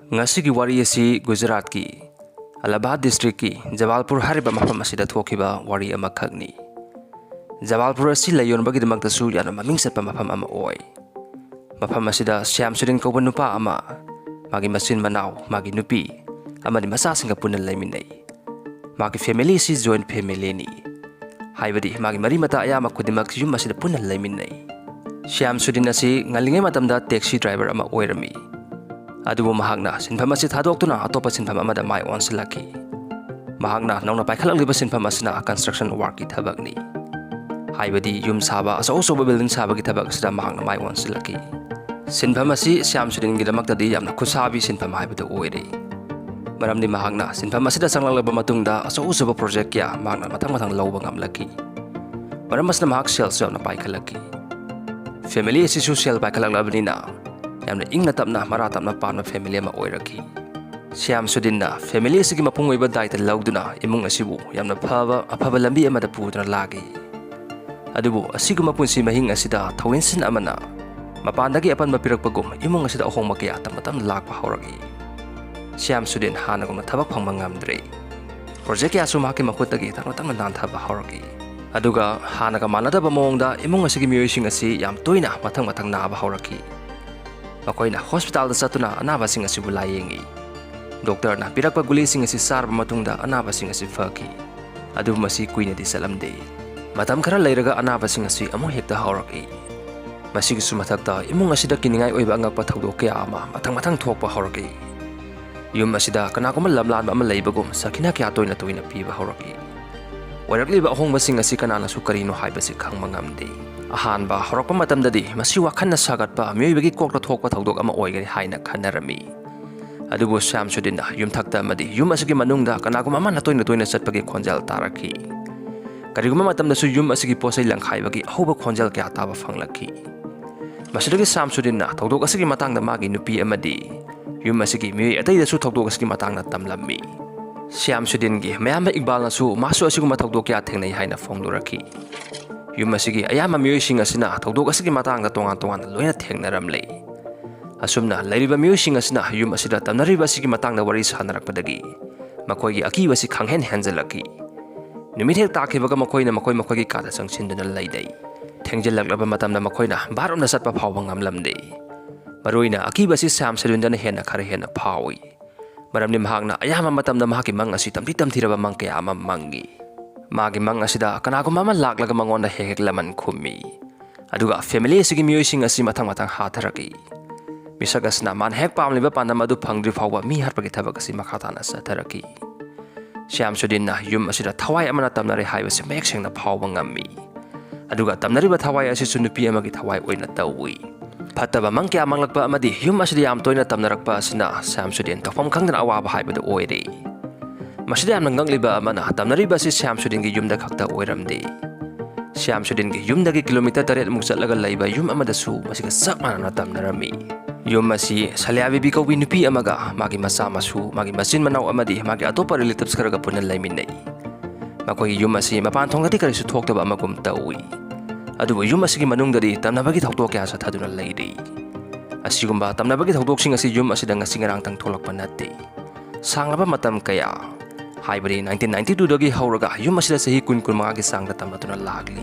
Ngasigi wari asi Gujarat ki Allahabad district ki Jabalpur hariba mafam asida thokiba wari ama khagni. Jabalpur asi layon bagidamagta su yana mamingsatpa mafam ama oi. Mafam asida Shamsuddin kauba nupa ama magi masin manaw magi nupi amadi masasinga punan laiminai. Magi family si joint family ni. Haibadi magi mari mata ayama kudimak yum asida punan laiminai. Shamsuddin asi ngalingai matamda taxi driver ama oirami. Adubu mahagna sinfam asi thadokuna atopa sinfam amada mai onsilaki. Mahagna nauna paikhalangliba sinfam asina construction work ki thabakni. Haibadi yum saba aso-asoba building saba ki thabak asida mahagna mai onsilaki. Sinfam asi Shamsuddin gidamakdadi yamna khusabi sinfam haibadu oire. Maramni mahagna sinfam asida sanglanglaba matungda aso-asoba project kya mahagna matang-matang lawba ngamlaki. Maram asina mahag sales yamna paikhalaki. Family asi social paikhalanglabnina yamna ingna tapna maratapna panma family ama oiraki. Shamsuddin na family asigi mapung oiba daita lauduna imung asibu yamna afaba lambi amada puduna lagi. Adubu asiguma punsi mahing asida thawinsin amana mapandagi apan mapirakpagum imung asida ahong makia tamatam lakpa hauragi. Shamsuddin hanagumna thabak phangma ngamdre. Project ya sumaki makutagi tamatam nanthaba hauragi. Aduga hanaga manadaba mawongda imung asigi miyoising asi yam toina matang-matang naba hauraki. Makoina hospital da satuna anaba sing asibu layengi. Doktor na pirakpa guli sing asi sarba matungda anaba sing asi faki. Adu masi kuina di salamde. Matam khara leiraga anaba sing asi amo hekta hauraki. Masigi sumathakta imung asida kiningai oiba angakpa thawdok kaya ama matang-matang thokpa hauraki. Yum asida kanakuma lamlanba ama leibagum sakina kya toina piba hauraki. Warakliba ahongba sing asi kanana su karino haibasi khangma ngamde. Ahanba horakpa matamdadi masi wakhanna sagatpa mioibagi kokta thokpa thawdok ama oigari haina khanarami. Adubu Shamsuddin na yumthakta amadi yum asigi manungda kanaguma ama toina satpagi khonjal taraki. Kariguma matamda su yum asigi posai langkhaibagi ahoba khonjal kya taba fanglaki. Masidagi Shamsuddin na thawdok asigi matangda magi nupi amadi yum asigi mioi ataida su thawdok asigi matangna tamlammi. Shamsuddin gi mayamba Iqbal na su masu asiguma thawdok kya thengnai haina phongduraki. Yum asigi ayama miyoising asina thawdok asigi matangda tongan loina thengnaramle. Asumna lairiba miyoising asina yum asida tamnariba asigi matangda wari sanarakpadagi makoigi akibasi khanghen henjalaki. Numithek takhibaga makoina makoigi kada sangsinduna laidai. Thengjallaklaba matamna makoina baromna satpa phawba ngamlamde. Maroina akibasi Shamsuddin hena khare hena phawi. Maramni mahagna ayama matamda mahaki mang asi tamthiraba mang kaya ama mangi. Magi mang asida kanaguma ama laklaga mangonda hek laman khumi. Aduga family asigi miyoising asi matang-matang hatharaki. Misagasna man hek pamliba pandam adu phangdri phawba mihatpagi thabak asi makhatana satharaki. Shamsuddin na yum asida thawai amana tamnare haibasi mayek sengna phawba ngammi. Aduga tamnariba thawai asi su nupi amagi thawai oina tawi. Phataba mang kya manglakpa amadi yum asida yam toina tamnarakpa asina Shamsuddin tawfam khangdana awaba haibadu oire. Masida yamna ngangliba amana tamnariba si Shamsuddin gi yumda khakta oiramde. Shamsuddin gi yumdagi kilometer 8 muk chatlaga laiba yum amada su masiga sak manana tamnarami. Yum asi Salyabibi kaubi nupi amaga magi masa masu magi masin manaw amadi magi atopa relatives kharaga punan laiminai. Makogi yum asi mapan thongdadi karisu thoktaba amagum tawi. Adubu yum asigi manungdadi tamnabagi thawdok kya sa thaduna lairi. Asigumba tamnabagi thawdoksing asi yum asida ngasi ngarangtang tholakpa natte. Sanglaba matam kaya Haibari 1992 dagi hauraga yum asida sahi kun mangagi sangda tamnatuna lagli.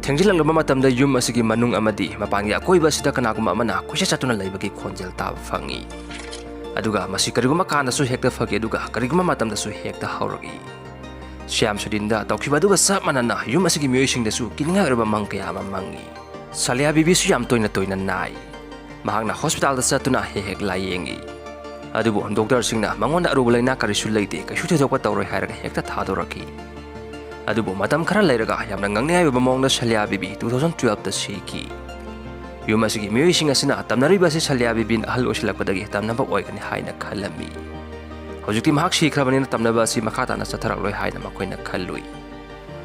Thengjilanglaba matamda yum asigi manung amadi mapangi akoiba sida kanaguma amana kuisa chatuna laibagi khonjel taba fangi. Aduga masi kariguma kana su hekta fagi aduga kariguma matamda su hekta hauragi. Shamsuddin da tawkhiba aduga sap manana yum asigi miyoising da su kininga erba mangkaya ama mangi. Salyabibi su yam toina nai. Mahagna hospital da satuna hek layengi. Adubu doctor singna mangonda aruba laina karisu leite kaisu thokpa tawroi hairaga hekta thadoraki. Adubu matam khara leiraga yamna ngangngai ba mawngda Salyabibi 2012 da siki. Yum asigi miyoising asina tamnariba si Salyabibin ahal osilakpadagi tamnaba oigani haina khalami. Hojukti mahak sikhrabani tamnaba si makhatana satharak haina makoina khalui.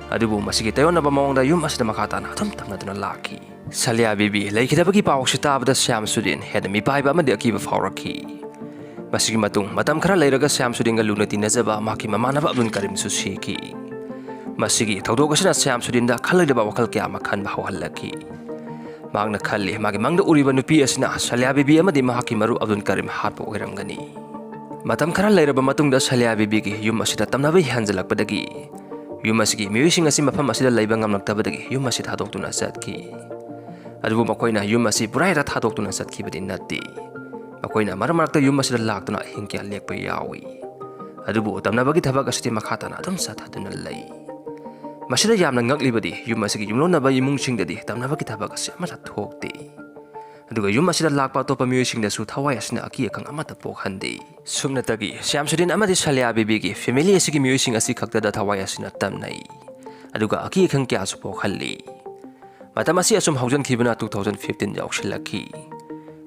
Adubu masigi tayona ba mawngda yum asida makhatana athum tamnaduna laki. Salyabibi leikidabagi pawksi tabada Shamsuddin heda mipaiba amadi akiba phawraki. Masigi matung matam khara leiraga Shamsuddin ga luna tinajaba maki mamanaba Abdul Karim su siki. Masigi thawdok asina Shamsuddin da khalidaba wakal kya ama khanba hawhallaki. Magna khalli magi mangda uriba nupi asina Salyabibi amadi mahaki maru Abdul Karim hatpa oiramgani. Matam khara lairaba matungda Salia Bibigi yum asida Tamnaba hanjalakpadagi yum asigi miyuising asi mafam asida laiba ngamlaktabadagi yum asid hadoktuna satki adubu makoina yum asi puraira hadoktuna satkibadi natti makoina maramarakta yum asida laktuna hingkya lekpa yawi adubu Tamnabagi thabak asiti makhatana adum sathaduna lay masida yamna ngaklibadi yum asigi yumlonaba imungsingdadi Tamnabagi thabak asi amata thokti aduga yum asida lakpa topa miyuisingdasu thawai asina aki akang amata pokhande sumnatagi Shamsudin amadi Salia Bibigi family asigi miyuising asi khaktada thawai asina tamnai aduga aki akang kya su pokhalli matam asi asum haujan khibana 2015 yaushilaki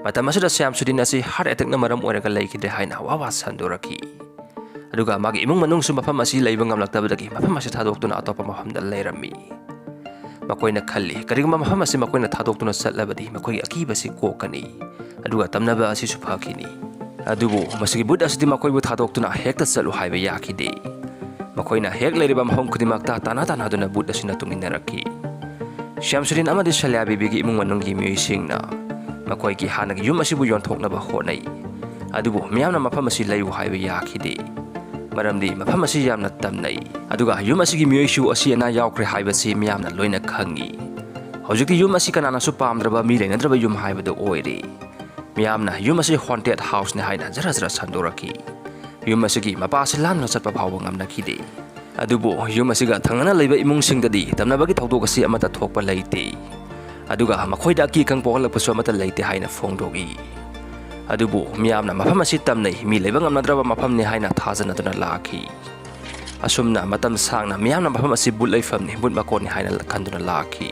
matam asida Shamsudin asi heart attack na maram oraga laikide haina wawa sandoraki aduga magi imung manung su mafam asi laiba ngamlaktabadagi mafam asi thadoktuna atopa mafamda lairami makoina khalli karigma mafam asi makoina thadoktuna satlabadi makoi akiba si kokani aduga Tamnaba asi suphakini adubu masigi bud asidi makoi bu thadoktuna hekta salu haiba yakide makoina hek leiriba mahom kudimakta tana duna bud asina tunginaraki Shamsudin amadi Salia Bibigi imung manunggi miyuisingna makoi ki hanagi yum asibu yonthoknaba honai adubu miyamna mafam asi layu haiba yakide maramdi mafam asi yamna tamnai aduga yum asigi miyuisu asi ana yaukre haibasi miyamna loina khangi hojikti yum asi kanana su pamdraba mi leinadraba yum haibado oire miyamna yum asi haunted house ne haina jara sandoraki yum asigi mapasi lamna chatpa phawba ngamnakhide adubu yum asiga thangana leiba imungsingdadi Tamnabagi thawdok asi amata thokpa leite aduga makhoida ki kang pohalakpasu amata leite haina phongdogi adubu miyamna mafam asi tamnai mi leiba ngamnadraba mafam ne haina thajana lakhi asumna matam sangna miyamna mafam asi bul leifamni bul makoni haina khanduna lakhi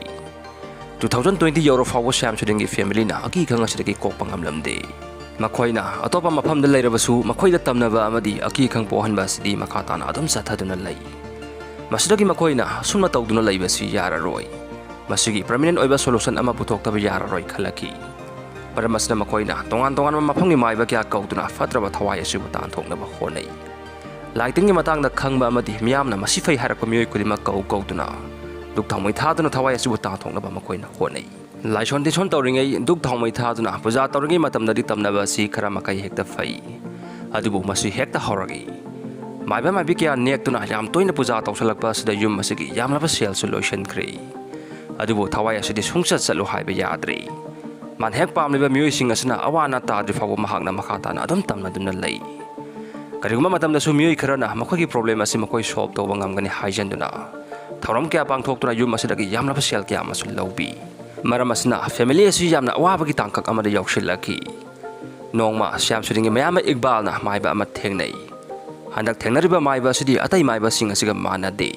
2020 euro fawo Shamsudingi family na aki khang asidagi kokpa ngamlamde makoina atopa mafamda leirabasu makoida Tamnaba amadi aki khang pohanba asidi makhatana adum sathaduna lei masidagi makoina sumna tawduna leibasi yararoi masigi permanent oiba solution ama putoktaba yararoi khalaki Paramasna makoina tongan mafamgi maiba kya kautuna fatraba thawai asibu tanthoknaba honai laitinggi matangda khangba amadi miyamna masifai harakpa miyoi kudima kautuna duk thangmai thaduna thawai asibu tanthoknaba makoina honai laison dison tawringai duk thangmai thaduna puja tawringai matamdadi Tamnaba si khara makai hekta fai adubu masi hekta horagi maiba maibi kya nektuna yam toina puja tawsalakpa sida yum masigi yamlaba sel solution kre adubu thawai asidi sungsat salu haiba yadre man hek pamliba miyuising asina awana tadri fawo mahakna makhatana adum tamnaduna lei kariguma matamda su miyui kharana makhoi problem asi makoi solve tawba ngamgani haijanduna thoram kya pangthoktuna yum asidagi yamlaba sel kya masul lawbi maram asina family asi yamna awabagi tangkak amada yaushilaki nongma Shamsudingi mayama Iqbalna maiba ama thengnai handak thengnariba maiba asidi atai maiba sing asiga manade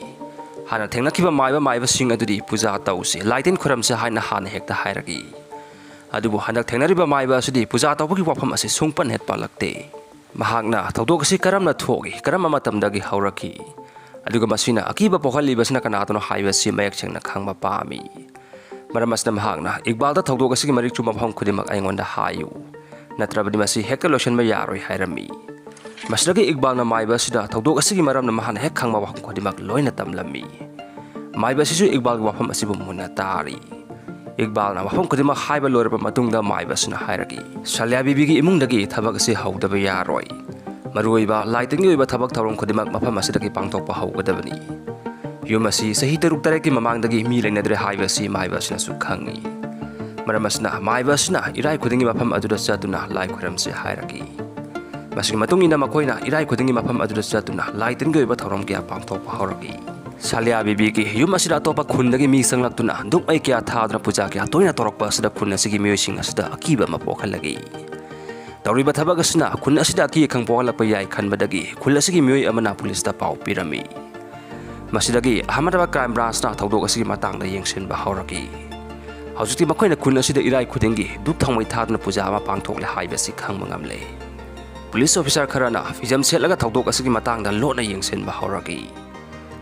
hana thengnakiba maiba sing adudi puja tawse laitin khuramse haina hana hekta hairagi adubu handak thengnariba maiba asidi puja tawbagi wafam asi sungpan het palakte mahakna thawdok asi karamna thogi karama matamdagi hauraki aduga masina akiba pokhaliba sina kanatono haiba si mayak chengna khangba pami maramasna mahakna Iqbalda thawdok asi marik chu mafam khudimak aingonda hayu natrabadi masi hekta lotion ma yaroi hairami masdagi Iqbalna maiba sida thawdok asi maramna mahana hek khangma wafam khudimak loina tamlami maiba sisu Iqbalgi wafam asibu munna tari Iqbalna wafam kudima haiba loraba matungda maiba sina hairagi Salia Bibigi imungdagi thabak asi haudaba yaroi maruiba laitingi oiba thabak thawrong kudimak mafam asidagi pangtokpa haugadabani yum asi sahi taruk tareki mamangdagi mi leinadre haiba si maiba sina su khangi maramasna maiba sina irai khudingi mafam aduda chatuna lai khuramse hairagi masigi matungina makoina irai khudingi mafam aduda chatuna laitingi oiba thawrong kya pangtokpa hauragi Salia Bibigi yum asida atopa khundagi mi sanglaktuna duk ai kya thadna puja kya toina torokpa asida khun asigi miyuising asida akiba mapokhalagi tawriba thabak asina khun asida aki khang pokhalakpa yai khanbadagi khul asigi miyoi amana police ta pau pirami masidagi Ahmadabad crime branch na thawdok asigi matangda yengsenba hauraki haujuti makoina khun asida irai khudingi duk thangmai thadna puja ama pangthokle haibasi khangba ngamle police officer kharana fijam setlaga thawdok asigi matangda lona yengsenba hauraki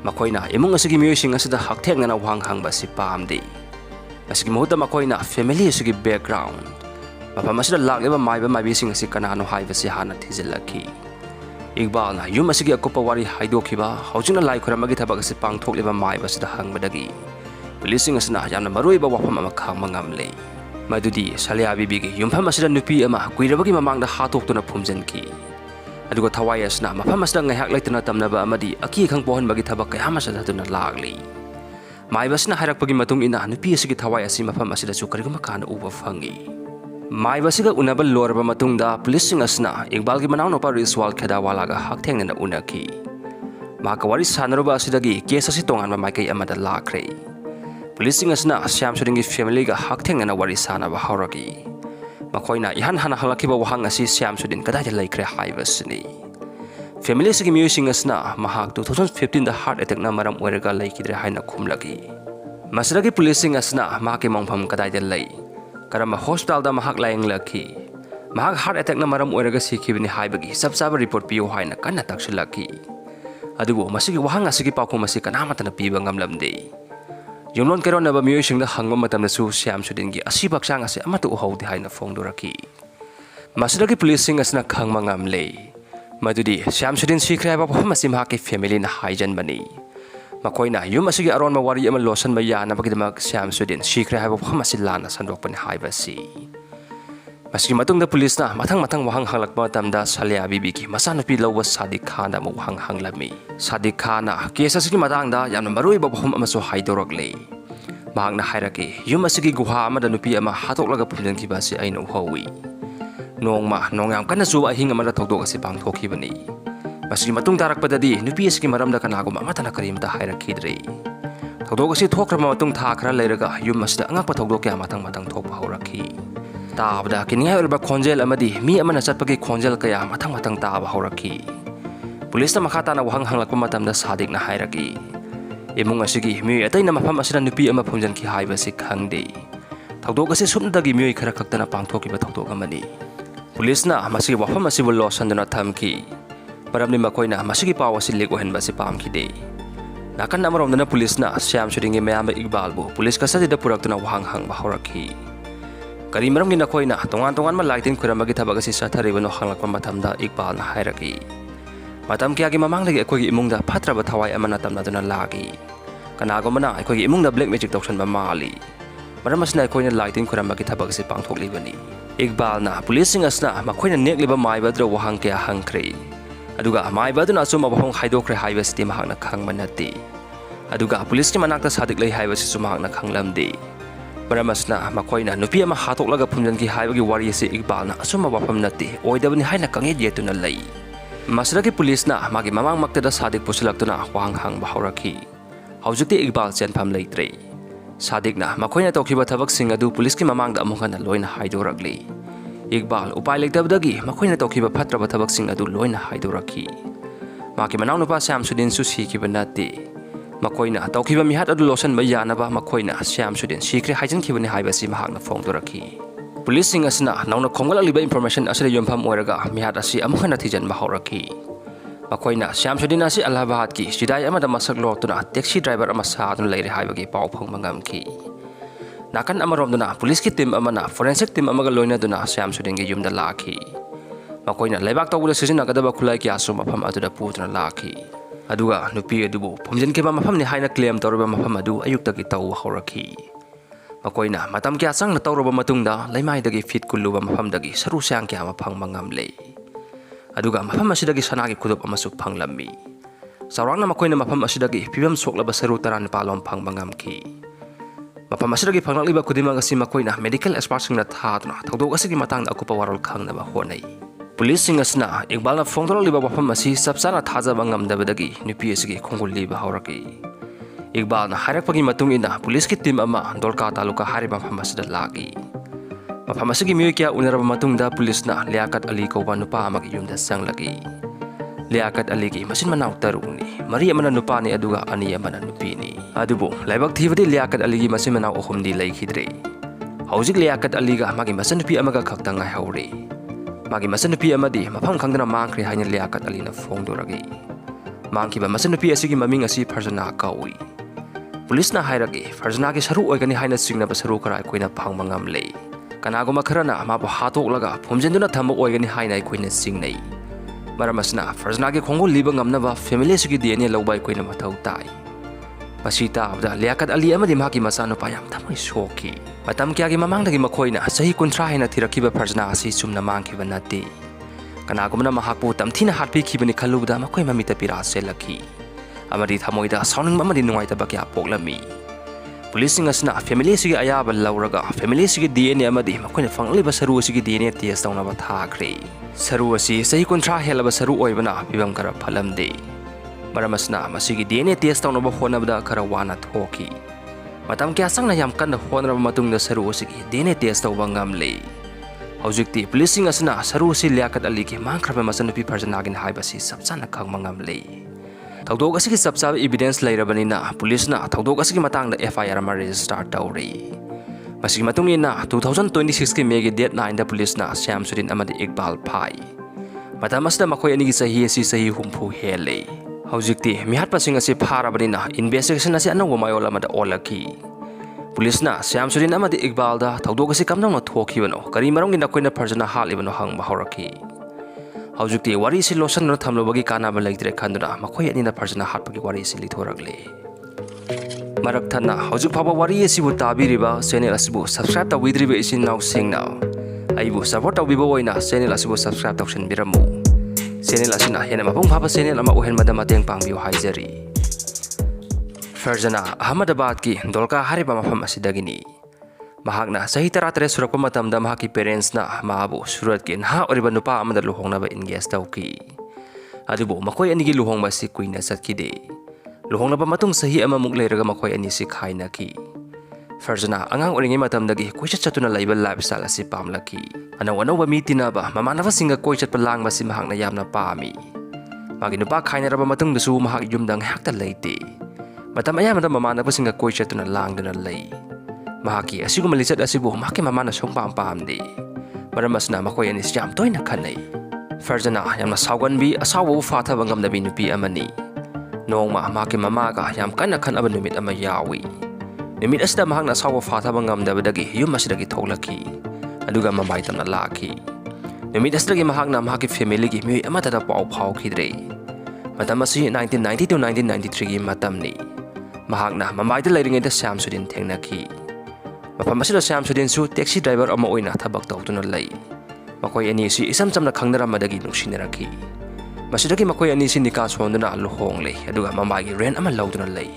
makoina imung asigi miyuising asida hakthengna wang hangba si pamde asigi mohuta makoina family asigi background mafam asida lakleba maiba maibising asi kanano haibasi hana thizilaki Iqbalna yum asigi akopa wari haidokhiba haujina lai khuramagi thabak asi pangthokleba maiba asida hangbadagi policing asina yamna maruiba wafam ama khangma ngamle madudi Salia Bibigi yumfam asida nupi ama kuirabagi mamangda hatoktuna phumjanki aduga thawai asna mafam asna ngaihak leitana tamnaba amadi aki khang pohonbagi thabak kaya ama sadhatuna lagli maibasna hairakpagi matung ina nupi asigi thawai asi mafam asida chu kariguma kana uba fangi maibasiga unaba lorba matungda police sing asna Iqbal gi manaw nopa Riswal Khedawala ga hakthengna unaki maka wari sanaruba asidagi case asi tongan ma maikai amada lakre police sing asna Syam Sudingi family ga hakthengna wari sanaba hauragi makoina ihan hana halakiba wahang asi Syam Sudin kadai laikre haibasni family sigi musing asna mahak 2015 da heart attack na maram oiraga laikidre haina khumlagi masragi police sing asna mahake mongpham kadai lai karama hospital da mahak laing laki mahak heart attack na maram oiraga sikhibini haibagi sabsaba report piyo haina kanna takshilaki adugo masigi wahang asigi pakhom asi kanamatana piba ngamlamde yumlon kerona ba musing da hangma matamna su Syam Sudin gi asi baksang asi amatu uhodi haina fongdoraki masragi police sing asna khangma ngamle madudi Syam Sudin sikre ba phom asi mahak ki family na haijan bani makoina yum asigi aron ma wari ama losan ma yana bagidamak Syam Sudin sikre ba phom asi lana sandok pani haibasi masigi matungda police na mathang wahang halakma tamda Salia bibi ki masanapi lawwa Sadiq Khan da wahang hanglami Sadiq Khan na case asigi matangda yamna marui ba phom ama so haidorokle mahakna hairaki yum asigi guha ama da nupi ama hatoklaga phumjan ki basi aina uhawi nongyam kana suba hinga mara thokdok asi pangthokibani masigi matung tarakpadadi nupi asigi maramda kanaguma amatana karimta hairakidre thokdok asi thokrama matung tha khara leiraga yum asida angakpa thokdok kya matang thokpa hauraki tabda kiningai olba khonjel amadi mi amana chatpagi khonjel kaya matang taba hauraki police na makhata na wahang hanglakpa matamda Sadiq na hairaki imung asigi mi ataina mafam asida nupi ama phumjan ki haibasi khangde thokdok asi sumdagi mi khara khaktana pangthokiba thokdok amani police na masigi wafam asibu losanduna thamki paramni makoina masigi paw asi lek ohen basi pamkhide nakan namaromdana police na Syam Sudingi mayam Iqbal bu police kasadi da puraktuna wahang hang bahoraki karimaram gi nakoina tongan ma laitin kuramagi thabak asi satharibano hanglakpa mathamda Iqbal na hairaki matam kya gi mamang lagi akoi gi imungda phatraba thawai amana tamna duna lagi kanagomana akoi gi imungda black magic tokshan ba mali maramasna akoina laitin kuramagi thabak asi pangthoklibani Iqbal na police sing asna makoina nekliba maibadra wahang kya hangkre aduga maibaduna asuma bahong haidokre haibasti mahakna khangmanati aduga police ki manakta Sadiq lai haibasi sumahakna khanglamde maramasna makoina nupi ama hatoklaga phumjan ki haibagi wari ase Iqbal na asuma bafam nati oidabani haina kange yetuna lai masragi police na magi mamang maktada Sadiq pusilaktuna wahang hang bahoraki haujukti Iqbal chenpham leitre Sadiq na makoina tokhiba thabak sing adu police ki mamangda amungana loina haidoragli Iqbal upai lektabdagi makoina tokhiba phatraba thabak sing adu loina haidoraki maki manaw nupa Syam Sudin su sikiba nati makoina tokhiba mihat adu losan ba yanaba makoina Syam Sudin sikre haijan khibani haibasi mahakna fongdoraki police sing asna nauna khongal liba information asre yompham oiraga mihat asi amungana thijan bahoraki makoina Syam Sudin asi Allahabad ki sidai amada masak lotuna taxi driver ama saadun leire haibagi paw phong mangamki nakan amaromduna police ki team amana forensic team amaga loina duna Syam Sudin gi yumda laki makoina leibak tawula sijina kadaba khulai ki asu mafam aduda putuna laki aduga nupi adubu phumjan ke mafam ni haina claim tawrba mafam adu ayukta ki taw horaki makoina matam kya sang na tawrba matungda leimai dagi fit kulluba mafam dagi saru syang kya mafang mangamle aduga mafam asidagi sanagi khudup amasu phanglammi saurangna makoina mafam asidagi pibam soklaba saru taran palom phang mangamki mafam asidagi phanglakliba khudimang asi makoina medical expert singna thadna thokdok asigi matangda akupa warol khangnaba honai police sing asna Iqbal na fongdorliba mafam asi sabsana thajaba ngamdabadagi nupi asigi khongulliba hauraki Iqbal na harakpagi matung ina police ki team ama Dolka taluka hariba mafam asida lagi mafam asigi miyo kya unaraba matungda police na Liaquat Ali kauba nupa amagi yumda sanglagi Liaquat Ali ki masin manaw taruni mari amana nupa ni aduga ani amana nupi ni adubo laibak thibadi Liaquat Ali gi masin manaw ohumdi laikhidre haujik Liaquat Ali ga magi masan nupi amaga khakta ngai haure magi masan nupi amadi mafam khangdana mangkhre haina Liaquat Ali na fongdoragi mangkiba masan nupi asigi maming asi Farzana kawi police na hairagi Farzana ki saru oigani haina singna basaru kara koina phangmangam le kanagoma kharana mabu hatoklaga phumjenduna thamok oigani haina koina singnei maramasna Farzana ki khongol liba ngamnaba family sigi DNA lawbai koina mathau tai pasita abda Liaquat Ali amadi maki masano payam thamai shoki matam kya gi mamangdagi makoina sahi kunthra haina thirakiba Farzana asi sumna mangkiba nati Kanagumana mahakpu tamthina hatpi khibani khalubda makoi mamita pira selakhi. Amadi thamoida sounding mamadi nungaitaba kya poklami. Police asna family sigi ayaba lauraga family sigi DNA amadi makoina fangliba saru sigi DNA test tawnaba thakre. Saru asi sahi kontra helaba saru oibana pibam kara phalamde. Maramasna masigi DNA test tawnaba honabda kara wana thoki. Matam kya sangna yam kanna honraba matungda saru sigi DNA test tawba ngamle. Haujikti police asna saru si liakat ali ki mangkraba masanupi parjanagin haibasi sabsana khangma ngamle. Tawdog asigi sabsab evidence lairabanina police na tawdog asigi matang da FIR ma register tawri. Masigi matungina 2026 ki May date 9 da police na Shamsuddin amadi Iqbal phai. Matamasda makoi ani gi sahi asi sahi humpu hele. Haujikti mihatpa sing asi pharabanina investigation asi anawa mayola mada olaki. Police na Shamsuddin amadi Iqbal da tawdog asi kamnang na thokibano kari marong gi nakoina parjana halibano hangba horaki. Haujukti wari si losan no thamlobagi kana ba laigdre khanduna makoi ani na parjana hatpagi wari si lithoragle marak thana haujuk phaba wari si bu tabiriba channel asibu subscribe tawidriba isin now singna aibu support tawbibo oina channel asibu subscribe tawshin biramu channel asina hena mapung phaba channel ama ohen mada mateng pangbiu haijari Farjana Ahmedabad ki dolka hariba mafam asidagini Mahakna sahi tara-tara surakpa matamda mahaki parents na maabu surat ki naha oriba nupa amada luhong na ba engage tawki. Adubo makoy ani gi luhong ba si Queen na satkide. Luhong na ba matong sahi ama muglayraga makoy ani si khay na ki. Farjana angang oringay matamda gi kuy chat na laibal lifestyle si pamlaki. Anaw-anaw ba miti na ba mamanava singa kuy chat pa lang ba si mahak na yam na pami. Magi nupa khay na raba matong dasu mahak yumdang hakta layte. Matamaya madam mamanava singa kuy chat na lang na lay. Mahaki asigu malisat asibu maki mamana song pam-pamdi. Maramas na makoy ani siyam toy na kanay. Farjana yam na sawan bi asawa ufata bangam na binupi amani. Noong maki mamaga yam kan aban numit ama yawi. Numit asda mahang na asawa fata bangam da badagi yung masidagi tolaki. Aduga mamaitam na laki. Numit asdagi mahang na maki family gi miyoy ama tada pao kidre. Matamasi 1990 to 1993 gi matam ni. Mahang na mamaita layringay da Shamsuddin tengnaki. Mapamasida Shamsuddin su taxi driver ama oina thabak tawtuna lay. Makoy ani si isam samna khangnara madagi nungsinaraki. Masidagi makoy ani si nika sonduna luhong lay aduga mamagi ren ama lawduna lay.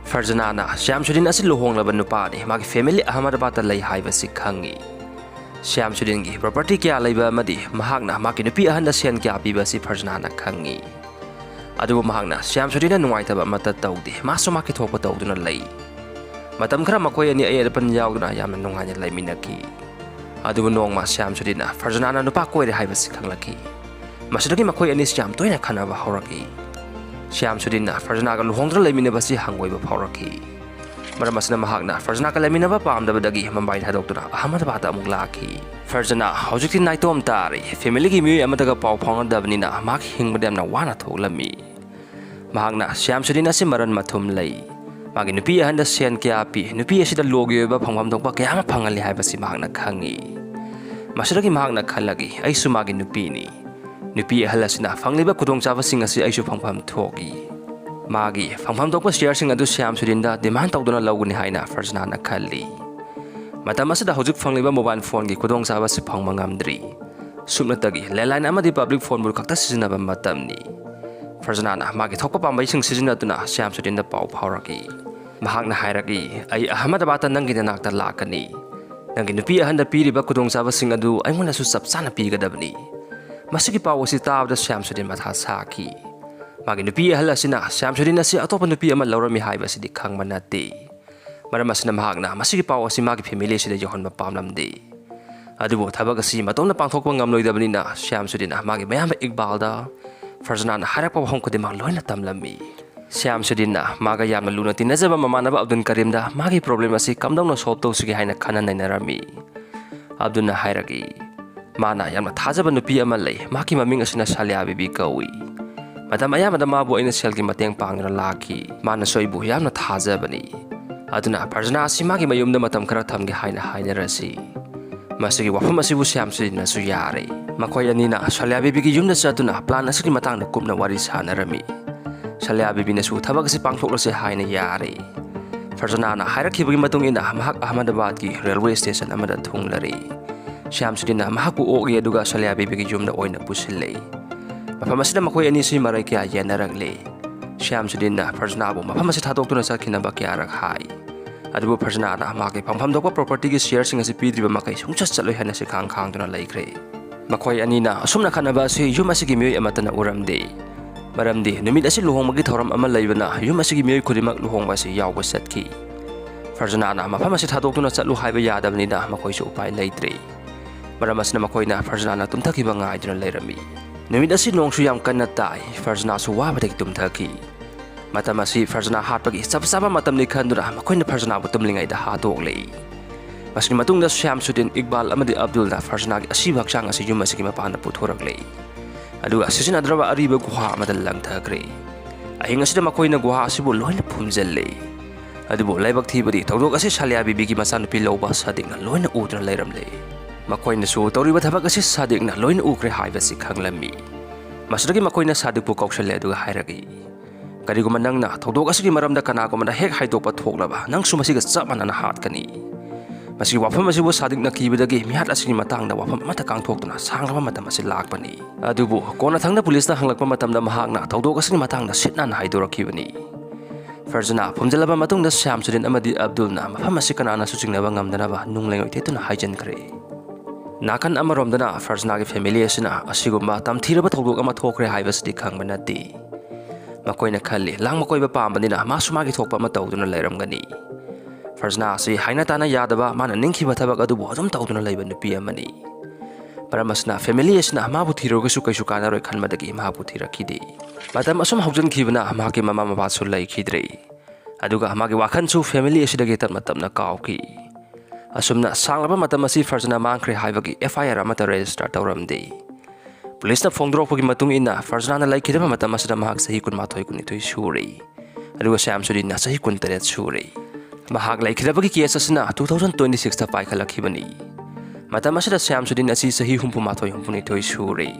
Farjana na Shamsuddin asi luhong laban nupa ni magi family Ahmedabad lay haiba si khangi. Shamsuddin gi property kya layba madi mahakna maki nupi ahanda sian kya piba si Farjana na khangi. Adubo mahakna Shamsuddin na nungaitaba mata tawdi maso maki thokpa tawduna lay. Matam kara makoy ani ay pan yawna yamna nunganya lay minaki. Adubo noong ma Shamsuddin na Farjana na nupa koy re haiba si khanglaki. Masidagi makoy ani siyam toy na khanaba horaki. Shamsuddin na Farjana ka luhongdra lay minaba si hangway ba horaki. Maramas na mahakna Farjana ka lay minaba paamda badagi mambay hadok na Ahmedabad among laki. Farjana haujukti naitom tari family gi miyoy amadaga pau phangdabni na mak hingmadam na wana thoglami. Mahakna Shamsuddin na si maran mathum lay. Magi nupi ahanda sian kya pi nupi asida logyo ba phangwam dongpa kaya ma phangali haiba si mahak na khangi. Masidagi mahak na khalagi ay sumagi nupi ni. Nupi ahala sina phangliba kudong chaba sing asi ay su phangpham thoki. Magi phangpham dongpa share sing adu Shamsuddin da demand tawduna lawguni haina Farjana na khalli. Matam asida hojik phangliba mobile phone gi kudong chaba si phangmangamdri. Sumnatagi landline amadi public phone bur kakta sizinaba matam ni. Farjana na magi thokpa pambay sing sizinaduna Shamsuddin da pau phawraki. Mahak na hairaki ay Ahmedabad nanggi nanakta lakani. Nanggi nupi ahanda piriba kudong chaba sing adu ay muna su sabsana pigadabni. Masigi pau si tabda Shamsuddin matha saki. Magi nupi ahala sina Shamsuddin na si atopa nupi ama laurami haiba si di khangman nate. Maramas na mahak na masigi pau si magi family si da yohon mapamlamde. Adubo thabag si matong na pangthokpa ngamloidabni na Shamsuddin na magi mayam Iqbal da Farjana na harak pa hong ko dimang loy na tamlami. Shamsuddin na maga yam na luna tinazaba mamanaba Abdul Karim da magi problema si kamdaw na solve to sige hay na kanan na narami. Abdul na hayragi. Mana yam na thazaba nupi ama lay maki maming asina salya bibi kawi. Madamaya madamabu ay na selgi mateng pangra laki. Mana so ibu yam na thazaba ni. Aduna Farjana si magi mayum na matam kara tamgi hay na rasi. Masigi wafam asibu Shamsuddin na suyari. Makoy ani na salya bibi ki yum na sa na plan asigi matang na kup na waris hanarami. Salya bibi na su thabag si pangthok si hay na yari. Farjana na hayrak hibagi matong ina mahak Ahmedabad ki railway station amada thunglari. Shyamsudinna mahakpu okli aduga Salia Bibi yumda oina pusilli. Mafamasida makoi ani si marai kya yanaragli. Shyamsudinna Farzanabu mafamasi thadokuna sakhinaba kya rakhai. Adubu Farzanana maki pamhamdokwa property ki share singa si pidriba makai sungchas chaloi hana si khang duna laikre. Makoi anina asumna khanaba si yum asigi miyoi amatana uramde. Maramdi numit asi luhongmagi thoram ama laibana yum asigi miyoi khurimak luhongba si yawba satki. Farzanana mafamasi thadokuna chatlu haiba yadabnina makoi su upai leitre. Maramasna makoina Farzanana tumthakiba ngai duna leirami. Numit asi nongsu yam kanna tai Farzana su wabadagi tumthaki. Matamasi Farzana hatpagi sabsaba matamni khanduna makoina Farzana bu tumlingai da hatokle. Masni matungda Shyamsuddin Iqbal amadi Abdulna Farzana gi asiba chang asi yum asigi mapana puthorakle. Aduga sisinadraba ariba guha amadal langthakre. Ahing asida makoina guha asibu loina phumjalle. Adubu laibak thibadi tawdok asi Salia Bibi gi masanupi loba sadingna loina udna leiramle. Makoina su tawriba thabak asi sadingna loina ukre haibasi khanglami. Masdagi makoina sadipu kaushale aduga hairagi. Kariguma nangna tawdok asigi maramda kanaguma na hek haidokpa thoklaba nang sumasiga chapmana na hatkani. Masi wafam asibu sadingna kibadagi mihat asigi matangda wafam amata kangthoktuna sanglaba matam asi lakpani. Adubu kona thangna pulisna hanglakpa matamda mahakna tawdok asigi matangda sitna na haidorakibani. Farzana phumjalaba matungda Shyamsuddin amadi Abdulna mafam asi kanana su chingnaba ngamdanaba nunglengoi tetuna haijankre. Nakan amaromdana Farzana gi family asina asigumba tamthiraba tawdok ama thokre haibasdi khangba nati. Makoina khalli lang makoiba pambanina masumagi thokpa ma tawduna leiramgani. Farzana asi haina tana yadaba mana ningkhiba thabak adubu adum tawduna leiba nupi amani. Paramasna family asina mabu thiroga su kaisu kanaroi khanmadagi mabu thirakide. Matam asum haujankhibana maki mama maba su leikhidre. Aduga magi wakhan su family asidagi tatmatamna kawki. Asumna sanglaba matam asi Farzana mangkhre haibagi FIR amata register tawramde. Police na phongdrokpagi matung ina Farzana laikhidaba matam asida mahak sahi kun mathoi kunithoi suri. Aduga Shyamsuddin na sahi kun taret suri. Mahak laikhidabagi case asina 2026 ta paikhalakibani. Matam asida Shyamsuddin asi sahi humpu mathoi humpunithoi suri.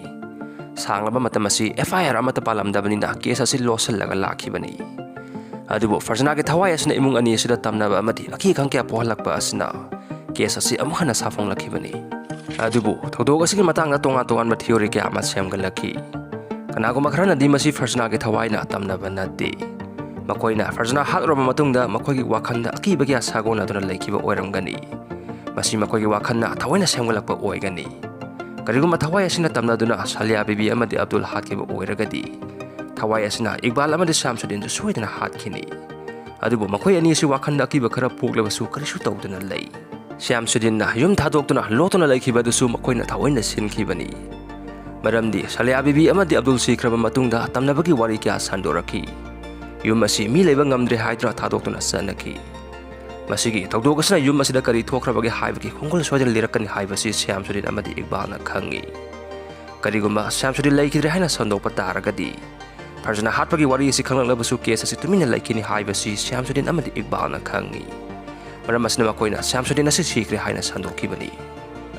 Sanglaba matam asi FIR amata palamdabanina case asi losallaga lakibani. Adubu Farzana ge thawai asina imung ani asida tamnaba amadi aki khangkya pohalakpa asina case asi amukhana safong lakibani. Adubu tawdok asigi matangna tongan ma theory kya ama semgalaki. Kanaguma kharana di masi Farzana ge Thawaina tamnaba nati. Makoina Farzana hatroba matungda makoigi wakhanda akiba kya sagona duna laikhiba oiramgani. Masi makoigi wakhanna Thawaina semgalakpa oigani. Kariguma Thawai asina tamna duna Salia Bibi amadi Abdul hatkiba oiragadi. Thawai asina Iqbal amadi Shyamsuddin ju soidana hatkini. Adubu makoi ani asi wakhanda akiba khara poklebasu karisu tawduna lei. Shyamsuddin na yum thadoktuna lotuna laikhibadusu makoina Thawaina sinkibani. Maramdi Salia Bibi amadi Abdul sikraba matungda tamnabagi wari kya sandoraki. Yum asi mi leiba ngamdre haidra thadoktuna sanaki. Masigi tawdok asina yum asida kari thokrabagi haibagi khongol soidana lirakani haibasi Shyamsuddin amadi Iqbal na khangi. Karigumba Shyamsuddin laikhidre haina sandokpa taragadi. Farzana hatpagi wari asi khanglaknabasu case asi tumina laikhini haibasi Shyamsuddin amadi Iqbal na khangi. Maramasna makoina Shyamsuddin asi sikre haina sandokibani.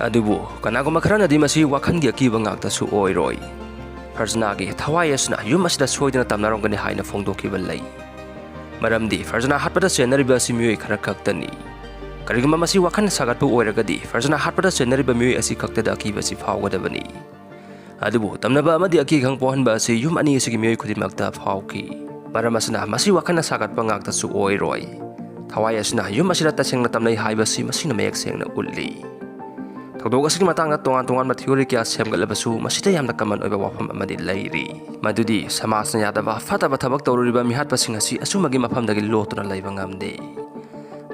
Adubu kanaguma kharana di masi wakhangi akiba ngakta su oiroi. Farzana gi Thawai asina yum asida soidana tamnarongani haina phongdokiba lei. Maramdi Farzana hatpada chenariba asi miyoi khara khaktani. Kariguma masi wakhan sagatpu oiragadi Farzana hatpada chenariba miyoi asi khaktada akiba si phawgadabani. Adubu tamnaba amadi aki khang pohanba asi yum ani asigi miyoi khudimakta phawki. Maramasna masi wakhanna sagatpa ngakta su oiroi. Thawai asina yum asida tasengna tamnai haibasi masina mayek sengna ulli. Tawdok asigi matangna tongan ma theory kya semgalabasu masida yamna kaman oiba wafam amadi leiri. Madudi samasna yadaba fataba thabak tawruriba mihatpa sing asi asumagi mafamdagi lotuna leiba ngamde.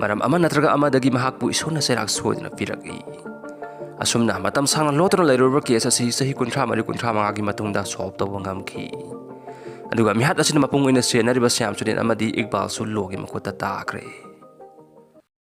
Maram ama natraga amadagi mahakpu isona serak soidna piraki. Asumna matam sangna lotuna leirurba case asi sahi 13 gi matungda solve tawba ngamki. Aduga mihat asina mapung ina senariba Shyamsuddin amadi Iqbal su logi makota takre.